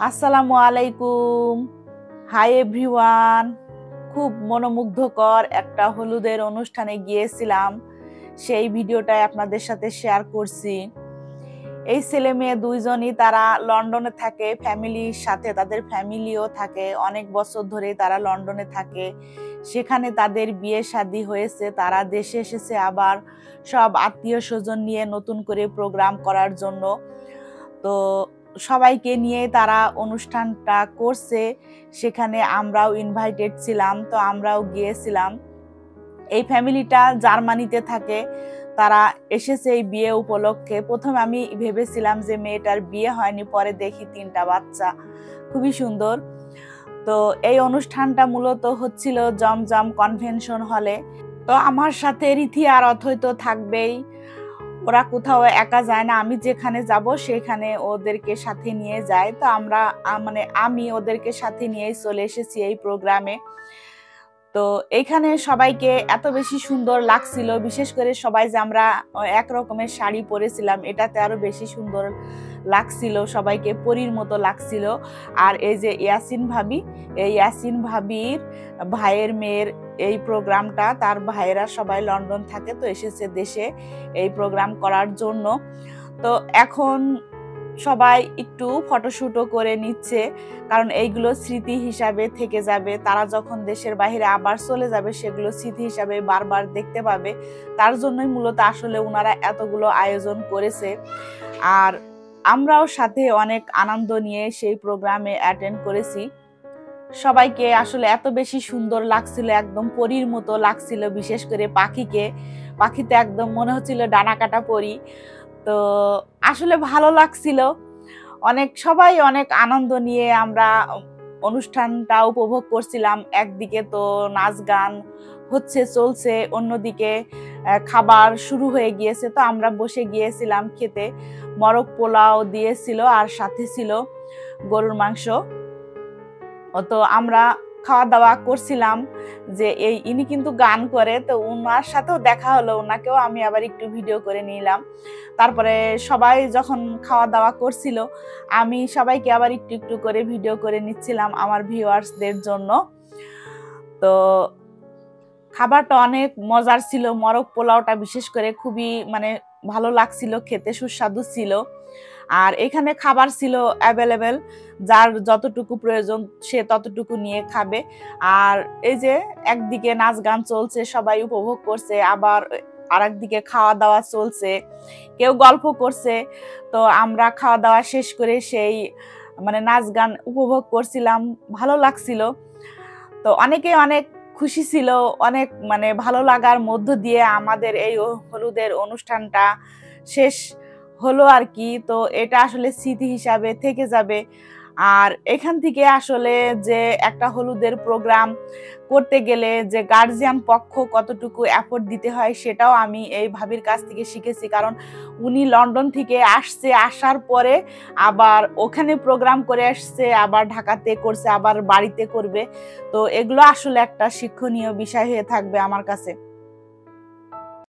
আসসালামু আলাইকুম। Hi everyone. খুব মনোমুগ্ধকর একটা হলুদের অনুষ্ঠানে গিয়েছিলাম, সেই ভিডিওটাই আপনাদের সাথে শেয়ার করছি। এই ছেলে মেয়ে দুইজনই তারা লন্ডনে থাকে, ফ্যামিলির সাথে তাদের ফ্যামিলিও থাকে, অনেক বছর ধরেই তারা লন্ডনে থাকে। সেখানে তাদের বিয়ে শাদী হয়েছে, তারা দেশে এসেছে আবার সব আত্মীয় স্বজন নিয়ে নতুন করে প্রোগ্রাম করার জন্য। তো সবাইকে নিয়ে তারা অনুষ্ঠানটা করছে, সেখানে আমরাও ইনভাইটেড ছিলাম, তো আমরাও গিয়েছিলাম। এই ফ্যামিলিটা জার্মানিতে থাকে, তারা এসেছে এই বিয়ে উপলক্ষে। প্রথমে আমি ভেবেছিলাম যে মেয়েটার বিয়ে হয়নি, পরে দেখি 3টা বাচ্চা, খুবই সুন্দর। তো এই অনুষ্ঠানটা মূলত হচ্ছিল জমজম কনভেনশন হলে। তো আমার সাথে রীতি আর অথৈ তো থাকবেই, ওরা কোথাও একা যায় না, আমি যেখানে যাব সেখানে ওদেরকে সাথে নিয়ে যায়। তো আমি ওদেরকে সাথে নিয়েই চলে এসেছি এই প্রোগ্রামে। তো এইখানে সবাইকে এত বেশি সুন্দর লাগছিল, বিশেষ করে সবাই যে আমরা এক রকমের শাড়ি পরেছিলাম, এটাতে আরো বেশি সুন্দর লাগছিল, সবাইকে পরীর মতো লাগছিল। আর এই যে ইয়াসিন ভাবি, এই ইয়াসিন ভাবির ভাইয়ের মেয়ের এই প্রোগ্রামটা, তার ভাইয়েরা সবাই লন্ডন থাকে, তো এসেছে দেশে এই প্রোগ্রাম করার জন্য। তো এখন সবাই একটু ফটোশুটও করে নিচ্ছে, কারণ এইগুলো স্মৃতি হিসাবে থেকে যাবে। তারা যখন দেশের বাইরে আবার চলে যাবে সেগুলো স্মৃতি হিসাবে বারবার দেখতে পাবে, তার জন্যই মূলত আসলে ওনারা এতগুলো আয়োজন করেছে। আর আমরাও সাথে অনেক আনন্দ নিয়ে সেই প্রোগ্রামে অ্যাটেন্ড করেছি। সবাইকে আসলে এত বেশি সুন্দর লাগছিল, একদম পরীর মতো লাগছিল, বিশেষ করে পাখিতে একদম মনে হচ্ছিল ডানা কাটা পরী। তো আসলে ভালো লাগছিল সবাই অনেক আনন্দ নিয়ে আমরা অনুষ্ঠানটা উপভোগ করছিলাম। একদিকে তো নাচ গান চলছে, অন্যদিকে খাবার শুরু হয়ে গিয়েছে। তো আমরা বসে গিয়েছিলাম খেতে, মরক পোলাও দিয়েছিল আর সাথে ছিল গরুর মাংস। তো আমরা খাওয়া দাওয়া করছিলাম। যে ইনি কিন্তু গান করে, তো ওনার সাথেও দেখা হলো, ওনাকেও আমি আবার একটু ভিডিও করে নিলাম। তারপরে সবাই যখন খাওয়া দাওয়া করছিল, আমি সবাইকে আবার একটু একটু করে ভিডিও করে নিচ্ছিলাম আমার ভিউয়ার্সদের জন্য। তো খাবারটা অনেক মজার ছিল, মরক পোলাওটা বিশেষ করে খুবই ভালো লাগছিল, খেতে সুস্বাদু ছিল। আর এখানে খাবার ছিল অ্যাভেলেবেল, যার যতটুকু প্রয়োজন সে ততটুকু নিয়ে খাবে। আর এই যে একদিকে নাচ গান চলছে, সবাই উপভোগ করছে, আবার আরেকদিকে খাওয়া দাওয়া চলছে, কেউ গল্প করছে। তো আমরা খাওয়া দাওয়া শেষ করে সেই নাচ গান উপভোগ করছিলাম, ভালো লাগছিল। তো অনেকে অনেক খুশি ছিল, অনেক ভালো লাগার মধ্য দিয়ে আমাদের এই হলুদের অনুষ্ঠানটা শেষ হলো আর কি। তো এটা আসলে স্মৃতি হিসাবে থেকে যাবে। আর এখান থেকে আসলে যে একটা হলুদের প্রোগ্রাম করতে গেলে যে গার্জিয়ান পক্ষ কতটুকু এফোর্ট দিতে হয়, সেটাও আমি এই ভাবির কাছ থেকে শিখেছি। কারণ উনি লন্ডন থেকে আসছে, আসার পরে আবার ওখানে প্রোগ্রাম করে আসছে, আবার ঢাকাতে করছে, আবার বাড়িতে করবে। তো এগুলো আসলে একটা শিক্ষণীয় বিষয় হয়ে থাকবে আমার কাছে।